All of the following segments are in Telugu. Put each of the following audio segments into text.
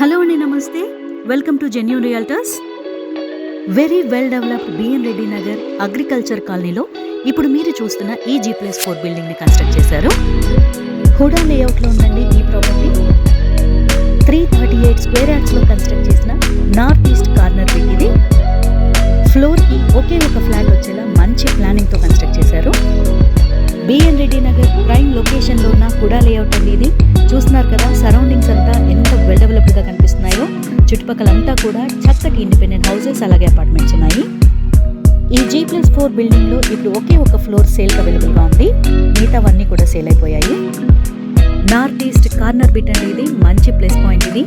హలో అండి, నమస్తే. Welcome to genuine realtors. Very well developed BN Reddy Nagar agriculture కాలనీలో ఇప్పుడు మీరు చూస్తున్న ఈ G+4 బిల్డింగ్ని కన్స్ట్రక్ట్ చేశారు. హుడా లేఅవుట్లో ఉందండి ఈ ప్రాపర్టీ. 338 స్క్వేర్ యార్డ్స్లో కన్స్ట్రక్ట్ చేసిన నార్త్ ఈస్ట్ కార్నర్ బిట్ ఇది. ఫ్లోర్కి ఒకే ఒక ఫ్లాట్ వచ్చేలా మంచి ప్లానింగ్తో కన్స్ట్రక్ట్ చేశారు. బిఎన్ రెడ్డి నగర్ ప్రైమ్ లొకేషన్లో ఉన్న హుడా లేఅవుట్ అండి ఇది. చూస్తున్నారు కదా, సరౌండింగ్స్ అంతా ఎంత వెల్ డెవలప్డ్గా కనిపిస్తున్నాయో. చుట్టుపక్కలంతా కూడా చక్కటి ఇండిపెండెంట్ హౌసెస్ అలాగే అపార్ట్మెంట్స్ ఉన్నాయి. ఈ G+4 బిల్డింగ్లో ఇప్పుడు ఒకే ఒక ఫ్లోర్ సేల్కి అవైలబుల్గా ఉంది. మిగతావన్నీ కూడా సేల్ అయిపోయాయి. నార్త్ ఈస్ట్ కార్నర్ బిట్ అండి ఇది. మంచి ప్లస్ పాయింట్ ఇది.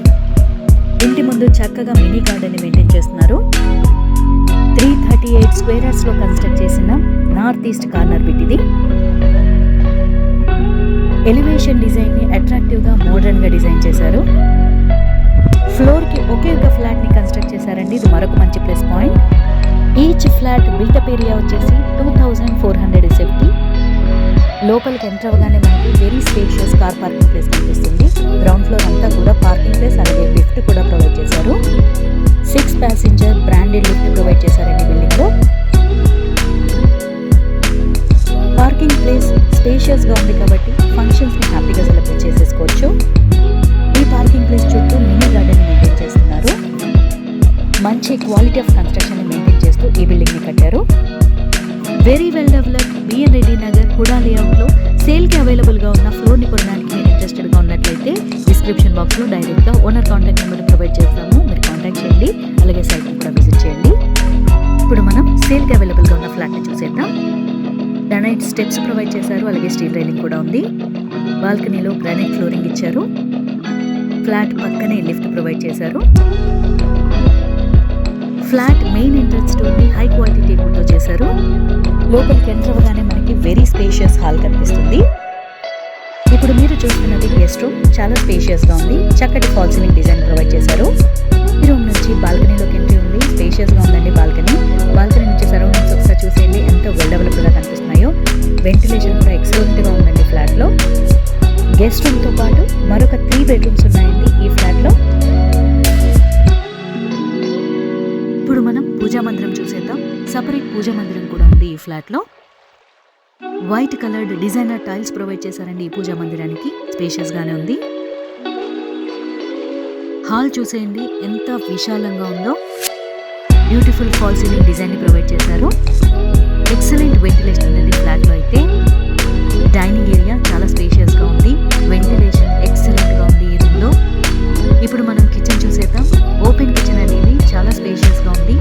ఇంటి ముందు చక్కగా మినీ గార్డెన్ మెయింటైన్ చేస్తున్నారు. 338 స్క్వేర్ యార్డ్స్లో కన్స్ట్రక్ట్ చేసిన నార్త్ ఈస్ట్ కార్నర్ బిట్ ఇది. ఎలివేషన్ డిజైన్ని అట్రాక్టివ్గా మోడర్న్గా డిజైన్ చేశారు. ఫ్లోర్కి ఒకే ఒక ఫ్లాట్ని కన్స్ట్రక్ట్ చేశారండి. ఇది మరొక మంచి plus point. Each flat built-up area వచ్చేసి 2400 SFT. లోపలికి ఎంటర్ అవ్వగానే మనకి very spacious car parking place కనిపిస్తుంది. గ్రౌండ్ ఫ్లోర్ అంతా కూడా పార్కింగ్ ప్లేస్ అలాగే లిఫ్ట్ కూడా ప్రొవైడ్ చేశారు. 6 ప్యాసింజర్ బ్రాండెడ్ లిఫ్ట్ ప్రొవైడ్ చేశారండి బిల్డింగ్లో. పార్కింగ్ ప్లేస్ స్పేషియస్గా ఉంది కాబట్టి ఫంక్షన్స్ని హ్యాపీగా సెలబ్రేట్ చేసేసుకోవచ్చు. ఈ పార్కింగ్ ప్లేస్ చుట్టూ మినీ గార్డెన్ మెయింటైన్ చేస్తున్నారు. మంచి క్వాలిటీ ఆఫ్ కన్స్ట్రక్షన్ మెయింటైన్ చేస్తూ ఈ బిల్డింగ్ని కట్టారు. Very well developed BN Reddy Nagar HUDA లేఅవుట్లో సేల్కి అవైలబుల్గా ఉన్న ఫ్లోర్ని కొనడానికి మీరు ఇంట్రెస్టెడ్గా ఉన్నట్లయితే డిస్క్రిప్షన్ బాక్స్లో డైరెక్ట్గా ఓనర్ కాంటాక్ట్ నెంబర్ ప్రొవైడ్ చేస్తాము. మీరు కాంటాక్ట్ చేయండి. అలాగే సైట్ని కూడా విజిట్ చేయండి. ఇప్పుడు మనం సేల్కి అవైలబుల్గా ఉన్న ఫ్లాట్ని చూసేద్దాం. గ్రానైట్ స్టెప్స్ ప్రొవైడ్ చేశారు. అలాగే స్టీల్ రైలింగ్ కూడా ఉంది. బాల్కనీలో గ్రానైట్ ఫ్లోరింగ్ ఇచ్చారు. ఫ్లాట్ పక్కనే లిఫ్ట్ ప్రొవైడ్ చేశారు. ఫ్లాట్ మెయిన్ ఎంట్రన్స్ డోర్ని హై క్వాలిటీ టేబుల్తో చేశారు. లోపలికి ఎంటర్ అవ్వగానే మనకి వెరీ స్పేషియస్ హాల్ కనిపిస్తుంది. ఇప్పుడు మీరు చూస్తున్నది గెస్ట్ రూమ్. చాలా స్పేషియస్గా ఉంది. చక్కటి ఫాల్ సీలింగ్ డిజైన్ ప్రొవైడ్ చేశారు. ఈ రూమ్ నుంచి బాల్కనీలోకి ఎంట్రీ ఉంది. స్పేషియస్గా ఉందండి బాల్కనీ. బాల్కనీ నుంచి సరౌండింగ్స్ ఒకసారి చూసేయండి ఎంత వెల్ డెవలప్డ్గా కనిపిస్తున్నాయో. వెంటిలేషన్ కూడా ఎక్సలెంట్గా ఉందండి ఫ్లాట్లో. గెస్ట్ రూమ్తో పాటు మరొక 3 బెడ్రూమ్స్ ఉన్నాయండి ఈ ఫ్లాట్లో. ఇప్పుడు మనం పూజా మందిరం చూసేద్దాం. సపరేట్ పూజా మందిరం కూడా ఉంది ఈ ఫ్లాట్లో. White coloured designer tiles provide చేశారండి ఈ పూజా మందిరానికి. స్పేషియస్గానే ఉంది. హాల్ చూసేయండి ఎంత విశాలంగా ఉందో. బ్యూటిఫుల్ ఫాల్ సీలింగ్ డిజైన్ని ప్రొవైడ్ చేశారు. ఎక్సలెంట్ వెంటిలేషన్ ఉంది ఫ్లాట్లో అయితే. డైనింగ్ ఏరియా చాలా స్పేషియస్గా ఉంది. వెంటిలేషన్ ఎక్సలెంట్గా ఉంది ఈ రూమ్లో. ఇప్పుడు మనం కిచెన్ చూసేద్దాం. ఓపెన్ కిచెన్ అనేది చాలా స్పేషియస్గా ఉంది.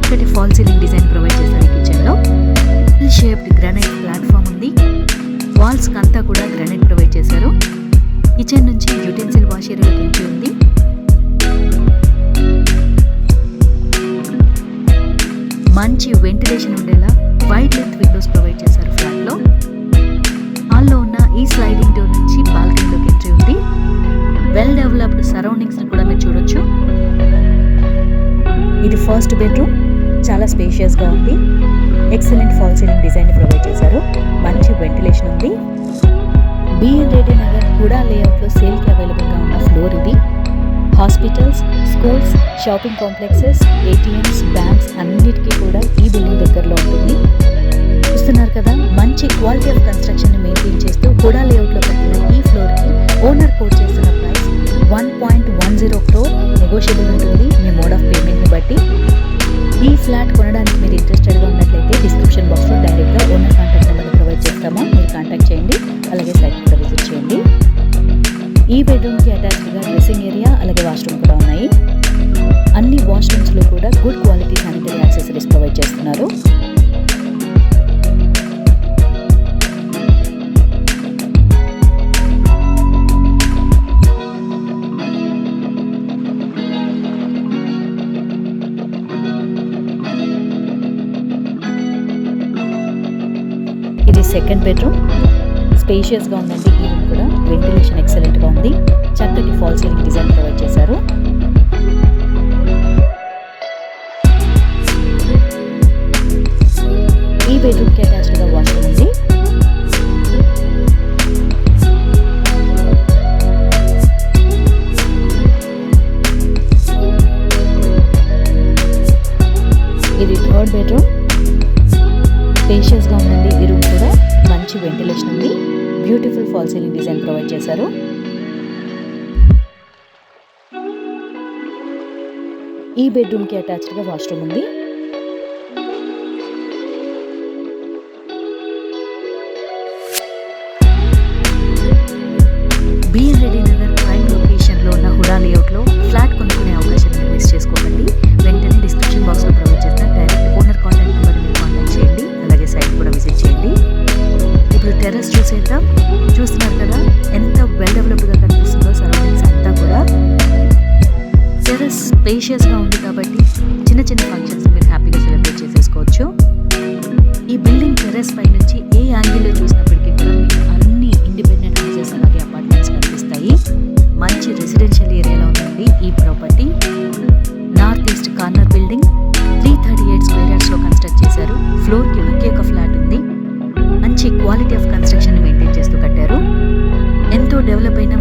ఒకటి ఫాల్ సీలింగ్ డిజైన్ ప్రొవైడ్ చేశారు ఈ కిచెన్లో. ఎల్ షేప్డ్ గ్రానైట్ ప్లాట్ఫామ్ ఉంది. వాల్స్కి అంతా కూడా గ్రానైట్ ప్రొవైడ్ చేశారు. కిచెన్ నుంచి యుటెన్సిల్ వాష్ ఏరియాలోకి ఎంట్రీ ఉంది. మంచి వెంటిలేషన్ ఉండేలా వైడ్ లెంత్ విండోస్ ప్రొవైడ్ చేశారు ఫ్లాట్లో. హాల్లో ఉన్న ఈ స్లైడింగ్ డోర్ నుంచి బాల్కనీలోకి ఎంట్రీ ఉంది. వెల్ డెవలప్డ్ సరౌండింగ్స్ని కూడా మీరు చూడొచ్చు. ఇది ఫస్ట్ బెడ్రూమ్. చాలా స్పేషియస్గా ఉంది. ఎక్సలెంట్ ఫాల్ సీలింగ్ డిజైన్ని ప్రొవైడ్ చేశారు. మంచి వెంటిలేషన్ ఉంది. బిఎన్ రెడ్డి నగర్ హుడా లేఅవుట్లో సేల్కి అవైలబుల్గా ఉన్న ఫ్లోర్ ఇది. Hospitals, schools, shopping complexes, ATMs, banks అన్నిటికీ కూడా ఈ బిల్డింగ్ దగ్గరలో ఉంటుంది. చూస్తున్నారు కదా, మంచి క్వాలిటీ ఆఫ్ కన్స్ట్రక్షన్ మెయింటైన్ చేస్తూ హుడా లేఅవుట్లో కట్టిన ఈ ఫ్లోర్కి ఓనర్ కోట్ చేస్తున్న ప్రైస్ 1.10 crore. నెగోషియబుల్ ఉంటుంది మీ మోడ్ ఆఫ్ పేమెంట్ని బట్టి. ఈ ఫ్లాట్ కొనడానికి మీరు ఇంట్రెస్టెడ్గా ఉన్నట్లయితే డిస్క్రిప్షన్ బాక్స్లో డైరెక్ట్గా ఓనర్ కాంటాక్ట్ నెంబర్ ప్రొవైడ్ చేస్తాము. మీరు కాంటాక్ట్ చేయండి. అలాగే సైట్ కూడా విజిట్ చేయండి. ఈ బెడ్రూమ్కి అటాచ్డ్గా డ్రెస్సింగ్ ఏరియా అలాగే వాష్రూమ్ కూడా ఉన్నాయి. అన్ని వాష్రూమ్స్లో కూడా good quality sanitary accessories provide చేస్తున్నారు. ఇది సెకండ్ బెడ్రూమ్. స్పేషియస్గా ఉందండి ఈ రూమ్ కూడా. వెంటిలేషన్ ఎక్సలెంట్గా ఉంది. చక్కటి ఫాల్ సీలింగ్ డిజైన్ ప్రొవైడ్ చేశారు. ఈ బెడ్రూమ్కి అటాచ్డ్గా వాష్రూమ్ ఉంది. బెడ్రూమ్ స్పేషియస్గా ఉందండి. ఈ రూమ్ కూడా మంచి వెంటిలేషన్ ఉంది. Beautiful fall ceiling design provide చేశారు. ఈ బెడ్రూమ్కి అటాచ్డ్గా వాష్రూమ్ ఉంది. బిఎన్ రెడ్డి నగర్ ప్రైమ్ లొకేషన్లో ఉన్న హుడా లేఅవుట్లో ఫ్లాట్ కొనుక్కునే అవకాశాన్ని మిస్ చేసుకోకండి. వెంటనే డిస్క్రిప్షన్ బాక్స్లో ప్రొవైడ్ చేస్తాను. డైరెక్ట్ ఓనర్ కాంటాక్ట్ నెంబర్ని మీరు కాంటాక్ట్ చేయండి. అలాగే సైట్ కూడా విజిట్ చేయండి. ఇప్పుడు టెర్రస్ చూసేద్దాం. చూస్తున్నారు కదా ఎంత వెల్ డెవలప్డ్గా కనిపిస్తుందో. సరౌండింగ్స్ అంతా కూడా టెర్రస్ స్పేషియస్గా ఉంది కాబట్టి చిన్న చిన్న ఫంక్షన్స్ మీరు హ్యాపీగా సెలబ్రేట్ చేసేసుకోవచ్చు. ఈ బిల్డింగ్ టెర్రస్ పై నుంచి ఏ యాంగిల్లో చూసినప్పటికీ కూడా మీకు అన్ని ఇండిపెండెంట్ హౌసెస్ అలాగే అపార్ట్మెంట్స్ కనిపిస్తాయి. మంచి రెసిడెన్షియల్ ఏరియాలో ఉందండి ఈ property. North east corner building 338 square యార్డ్స్లో కన్స్ట్రక్ట్ చేశారు. ఫ్లోర్కి ఒకే ఒక ఫ్లాట్ ఉంది. మంచి క్వాలిటీ ఆఫ్ కన్స్ట్రక్షన్ మెయింటైన్ చేస్తూ కట్టారు. ఎంతో డెవలప్ అయిన